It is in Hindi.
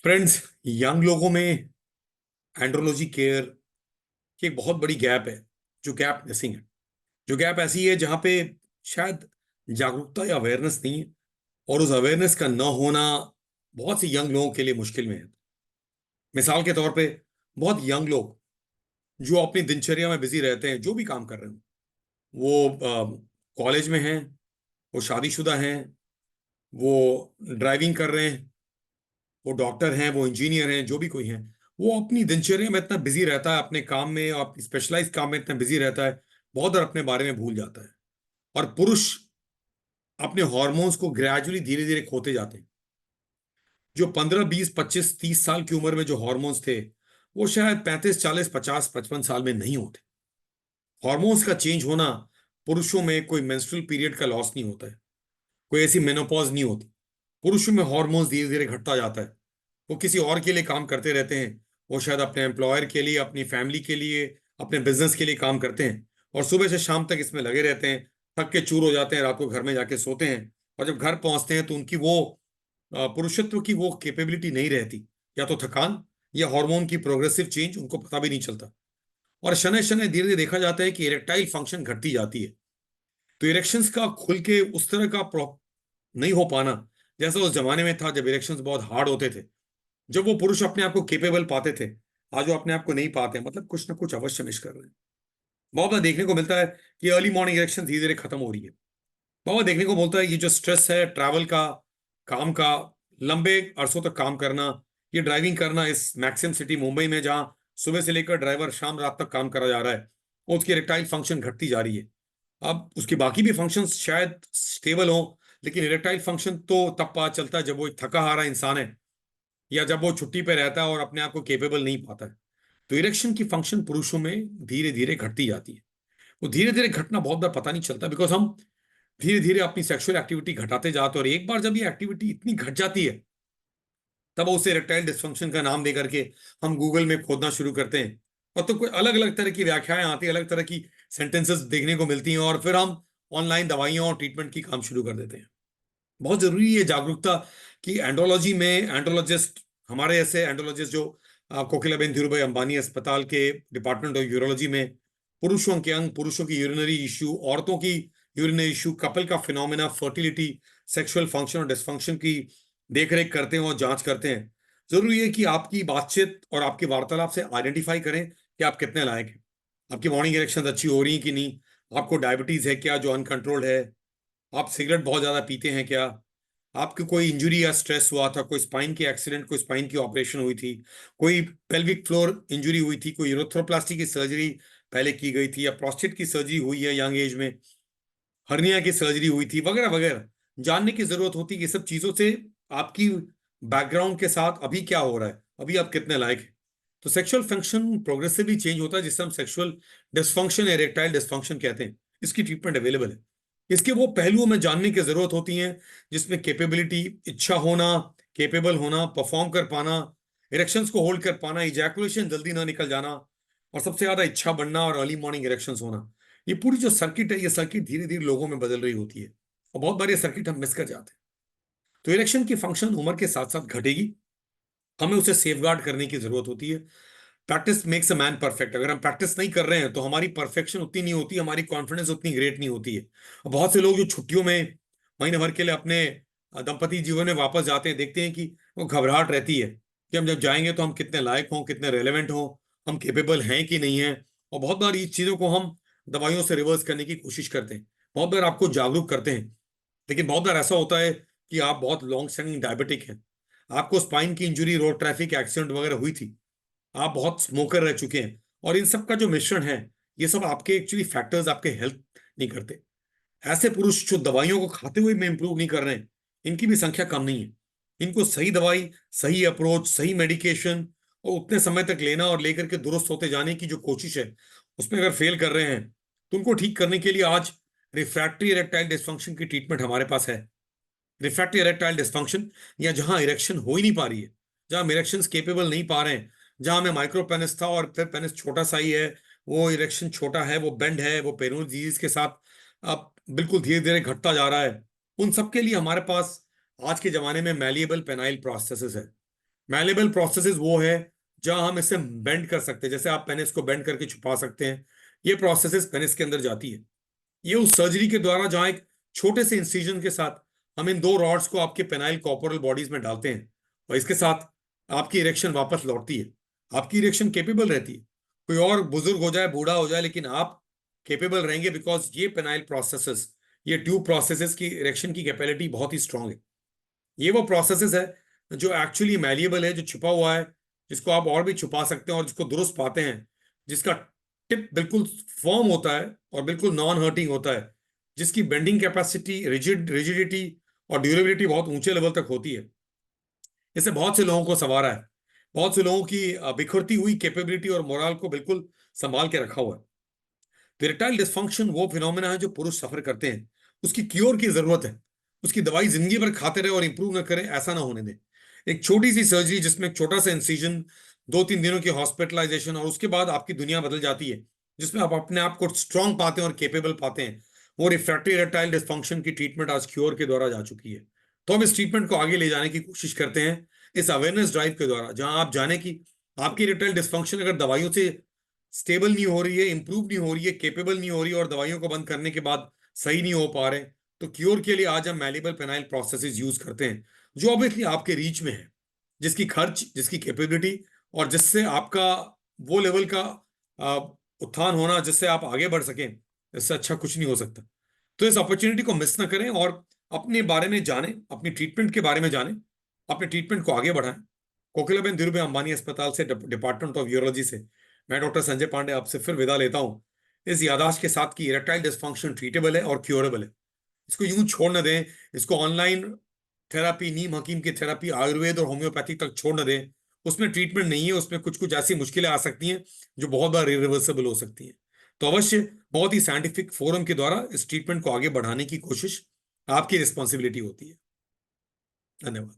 फ्रेंड्स, यंग लोगों में एंड्रोलॉजी केयर की एक बहुत बड़ी गैप है। जो गैप मिसिंग है, जो गैप ऐसी है जहां पे शायद जागरूकता या अवेयरनेस नहीं है, और उस अवेयरनेस का न होना बहुत से यंग लोगों के लिए मुश्किल में है। मिसाल के तौर पे, बहुत यंग लोग जो अपनी दिनचर्या में बिजी रहते हैं, जो भी काम कर रहे हैं, वो कॉलेज में हैं, वो शादीशुदा हैं, वो ड्राइविंग कर रहे हैं, वो डॉक्टर हैं, वो इंजीनियर हैं, जो भी कोई हैं, वो अपनी दिनचर्या में इतना बिजी रहता है, अपने काम में और अपनी स्पेशलाइज काम में इतना बिजी रहता है, बहुत बार अपने बारे में भूल जाता है। और पुरुष अपने हॉर्मोन्स को ग्रेजुअली धीरे धीरे खोते जाते हैं। जो 15 20 25 30 साल की उम्र में जो हॉर्मोन्स थे, वो शायद 35 40 50 55 साल में नहीं होते। हॉर्मोन्स का चेंज होना, पुरुषों में कोई मेंस्ट्रुअल पीरियड का लॉस नहीं होता है, कोई ऐसी मेनोपॉज नहीं होती। पुरुषों में हॉर्मोन्स धीरे धीरे घटता जाता है। वो किसी और के लिए काम करते रहते हैं, वो शायद अपने एम्प्लॉयर के लिए, अपनी फैमिली के लिए, अपने बिजनेस के लिए काम करते हैं, और सुबह से शाम तक इसमें लगे रहते हैं। थक के चूर हो जाते हैं, रात को घर में जाके सोते हैं, और जब घर पहुंचते हैं तो उनकी वो पुरुषत्व की वो कैपेबिलिटी नहीं रहती। या तो थकान, या हार्मोन की प्रोग्रेसिव चेंज उनको पता भी नहीं चलता। और शनै शनै धीरे धीरे देखा जाता है कि इरेक्टाइल फंक्शन घटती जाती है। तो इरेक्शंस का खुल के उस तरह का नहीं हो पाना, जैसा उस जमाने में था जब इरेक्शंस बहुत हार्ड होते थे, जब वो पुरुष अपने आप को केपेबल पाते थे। आज वो अपने आप को नहीं पाते, मतलब कुछ ना कुछ अवश्य मिस कर रहे हैं। बहुत बार देखने को मिलता है कि अर्ली मॉर्निंग इरेक्शन धीरे धीरे खत्म हो रही है। बहुत बार देखने को मिलता है ये जो स्ट्रेस है ट्रैवल का, काम का, लंबे अरसों तक काम करना, ये ड्राइविंग करना इस मैक्सिम सिटी मुंबई में, जहां सुबह से लेकर ड्राइवर शाम रात तक काम करा जा रहा है, और उसकी इरेक्टाइल फंक्शन घटती जा रही है। अब उसकी बाकी भी फंक्शंस शायद स्टेबल हो, लेकिन इरेक्टाइल फंक्शन तो तब पता चलता है जब वो एक थका हारा इंसान है, या जब वो छुट्टी पे रहता है और अपने आप को केपेबल नहीं पाता है। तो इरेक्शन की फंक्शन पुरुषों में धीरे धीरे घटती जाती है। वो धीरे धीरे घटना बहुत बार पता नहीं चलता, बिकॉज हम धीरे धीरे अपनी सेक्सुअल एक्टिविटी घटाते जाते हैं, और एक बार जब ये एक्टिविटी इतनी घट जाती है, तब उसे इरेक्टाइल डिस्फंक्शन का नाम दे करके हम गूगल में खोदना शुरू करते हैं। और तो कोई अलग अलग तरह की व्याख्याएं आती है, अलग तरह की सेंटेंसेस देखने को मिलती हैं, और फिर हम ऑनलाइन दवाइयों और ट्रीटमेंट की काम शुरू कर देते हैं। बहुत जरूरी है जागरूकता कि एंड्रोलॉजी में एंड्रोलॉजिस्ट, हमारे ऐसे एंड्रोलॉजिस्ट जो कोकिलाबेन धीरूभाई अंबानी अस्पताल के डिपार्टमेंट ऑफ यूरोलॉजी में पुरुषों के अंग, पुरुषों की यूरिनरी इश्यू, औरतों की यूरिनरी इश्यू, कपल का फिनोमेना, फर्टिलिटी, सेक्सुअल फंक्शन और डिसफंक्शन की देखरेख करते हैं और जांच करते हैं। जरूरी है कि आपकी बातचीत और आपकी वार्तालाप से आइडेंटिफाई करें कि आप कितने लायक हैं। आपकी मॉर्निंग इरेक्शन अच्छी हो रही है कि नहीं, आपको डायबिटीज है क्या जो अनकंट्रोल्ड है, आप सिगरेट बहुत ज्यादा पीते हैं क्या, आपको कोई इंजरी या स्ट्रेस हुआ था, कोई स्पाइन की एक्सीडेंट, कोई स्पाइन की ऑपरेशन हुई थी, कोई पेल्विक फ्लोर इंजरी हुई थी, कोई यूरोथ्रोप्लास्टी की सर्जरी पहले की गई थी, या प्रोस्टेट की सर्जरी हुई है यंग एज में, हर्निया की सर्जरी हुई थी, वगैरह वगैरह। जानने की जरूरत होती है ये सब चीजों से, आपकी बैकग्राउंड के साथ अभी क्या हो रहा है, अभी आप कितने लायक हैं। तो सेक्सुअल फंक्शन प्रोग्रेसिवली चेंज होता है, जिससे हम सेक्सुअल डिस्फंक्शन, इरेक्टाइल डिस्फंक्शन कहते हैं। इसकी ट्रीटमेंट अवेलेबल है। इसके वो पहलुओं में जानने की जरूरत होती है जिसमें कैपेबिलिटी, इच्छा होना, केपेबल होना, परफॉर्म कर पाना, इरेक्शंस को होल्ड कर पाना, इजैकुलेशन जल्दी ना निकल जाना, और सबसे ज्यादा इच्छा बढ़ना और अर्ली मॉर्निंग इरेक्शंस होना। ये पूरी जो सर्किट है, ये सर्किट धीरे धीरे लोगों में बदल रही होती है, और बहुत बार ये सर्किट हम मिस कर जाते हैं। तो इरेक्शन की फंक्शन उम्र के साथ साथ घटेगी, हमें उसे सेफगार्ड करने की जरूरत होती है। Practice makes a man perfect. अगर हम प्रैक्टिस नहीं कर रहे हैं तो हमारी परफेक्शन उतनी नहीं होती, हमारी कॉन्फिडेंस उतनी ग्रेट नहीं होती है। और बहुत से लोग जो छुट्टियों में महीने भर के लिए अपने दंपति जीवन में वापस जाते हैं, देखते हैं कि वो घबराहट रहती है कि हम जब जाएंगे तो हम कितने लायक हों, कितने रेलेवेंट हों, हम केपेबल हैं कि नहीं हैं। और बहुत बार इस चीज़ों को हम दवाइयों से रिवर्स करने की कोशिश करते हैं, बहुत बार आपको जागरूक करते हैं। लेकिन बहुत बार ऐसा होता है कि आप बहुत लॉन्ग स्टैंडिंग डायबिटिक हैं, आपको स्पाइन की इंजरी, रोड ट्रैफिक एक्सीडेंट वगैरह हुई थी, आप बहुत स्मोकर रह चुके हैं, और इन सब का जो मिश्रण है, ये सब आपके एक्चुअली फैक्टर्स आपके हेल्थ नहीं करते। ऐसे पुरुष जो दवाइयों को खाते हुए में इंप्रूव नहीं कर रहे हैं, इनकी भी संख्या कम नहीं है। इनको सही दवाई, सही अप्रोच, सही मेडिकेशन, और उतने समय तक लेना और लेकर के दुरुस्त होते जाने की जो कोशिश है, उसमें अगर फेल कर रहे हैं, तो उनको ठीक करने के लिए आज रिफ्रैक्टरी इरेक्टाइल डिस्फंक्शन की ट्रीटमेंट हमारे पास है। रिफ्रैक्टरी इरेक्टाइल डिस्फंक्शन, या जहां इरेक्शन हो ही नहीं पा रही है, जहां हम इरेक्शन केपेबल नहीं पा रहे हैं, जहां में माइक्रो पेनिस था और फिर पेनिस छोटा सा ही है, वो इरेक्शन छोटा है, वो बेंड है, वो पेरोनियल डिजीज के साथ अब बिल्कुल धीरे धीरे घटता जा रहा है। उन सब के लिए हमारे पास आज के जमाने में मैलिएबल पेनाइल प्रोस्थेसिस है। मैलेबल प्रोसेसेस वो है जहां हम इसे बेंड कर सकते हैं, जैसे आप पेनिस को बेंड करके छुपा सकते हैं, ये प्रोसेसेस पेनिस के अंदर जाती है। ये उस सर्जरी के द्वारा जहां एक छोटे से इंसिजन के साथ हम इन दो रॉड्स को आपके पेनाइल कॉर्पोरल बॉडीज में डालते हैं, और इसके साथ आपकी इरेक्शन वापस लौटती है। आपकी इरेक्शन केपेबल रहती है। कोई और बुजुर्ग हो जाए, बूढ़ा हो जाए, लेकिन आप केपेबल रहेंगे, बिकॉज ये पेनाइल प्रोसेसेस, ये ट्यूब प्रोसेसेस की इरेक्शन की कैपेबिलिटी बहुत ही स्ट्रांग है। ये वो प्रोसेसेस है जो एक्चुअली मैलिएबल है, जो छुपा हुआ है, जिसको आप और भी छुपा सकते हैं और जिसको दुरुस्त पाते हैं, जिसका टिप बिल्कुल फर्म होता है और बिल्कुल नॉन हर्टिंग होता है, जिसकी बेंडिंग कैपेसिटी, रिजिडिटी और ड्यूरेबिलिटी बहुत ऊंचे लेवल तक होती है। इससे बहुत से लोगों को संवारा है, बहुत से लोगों की बिखरती हुई कैपेबिलिटी और मोरल को बिल्कुल संभाल के रखा हुआ है। तो इरेक्टाइल डिसफंक्शन वो फिनोमेना है जो पुरुष सफर करते हैं, उसकी क्योर की जरूरत है। उसकी दवाई जिंदगी भर खाते रहे और इंप्रूव ना करे, ऐसा ना होने दे। एक छोटी सी सर्जरी जिसमें एक छोटा सा इंसिजन, 2-3 दिनों की हॉस्पिटलाइजेशन, और उसके बाद आपकी दुनिया बदल जाती है, जिसमें आप अपने आप को स्ट्रांग पाते हैं और केपेबल पाते हैं। वो रिफ्रैक्टरी इरेक्टाइल डिसफंक्शन की ट्रीटमेंट आज क्योर के द्वारा जा चुकी है। तो हम इस ट्रीटमेंट को आगे ले जाने की कोशिश करते हैं इस अवेयरनेस ड्राइव के द्वारा, जहां आप जाने की आपकी इरेक्टाइल डिसफंक्शन अगर दवाइयों से स्टेबल नहीं हो रही है, इंप्रूव नहीं हो रही है, केपेबल नहीं हो रही है, और दवाइयों को बंद करने के बाद सही नहीं हो पा रहे, तो क्योर के लिए आज हम मैलिबल पेनाइल प्रोसेसेस यूज करते हैं, जो ऑब्वियसली आपके रीच में है, जिसकी खर्च, जिसकी कैपेबिलिटी, और जिससे आपका वो लेवल का आ, उत्थान होना, जिससे आप आगे बढ़ सकें, इससे अच्छा कुछ नहीं हो सकता। तो इस अपॉर्चुनिटी को मिस ना करें और अपने बारे में जानें, अपनी ट्रीटमेंट के बारे में जानें, अपने ट्रीटमेंट को आगे बढ़ाएं। कोकिलाबेन धीरूभाई अंबानी अस्पताल से, डिपार्टमेंट ऑफ यूरोलॉजी से, मैं डॉक्टर संजय पांडे आपसे फिर विदा लेता हूं, इस याददाश्त के साथ कि इरेक्टाइल डिसफंक्शन ट्रीटेबल है और क्योरेबल है। इसको यूं छोड़ न दें, इसको ऑनलाइन थेरापी, नीम हकीम की थेरापी, आयुर्वेद और होम्योपैथी तक छोड़ न दें। उसमें ट्रीटमेंट नहीं है, उसमें कुछ कुछ ऐसी मुश्किलें आ सकती हैं जो बहुत बार इरिवर्सिबल हो सकती हैं। तो अवश्य बहुत ही साइंटिफिक फोरम के द्वारा इस ट्रीटमेंट को आगे बढ़ाने की कोशिश आपकी रिस्पॉन्सिबिलिटी होती है। धन्यवाद।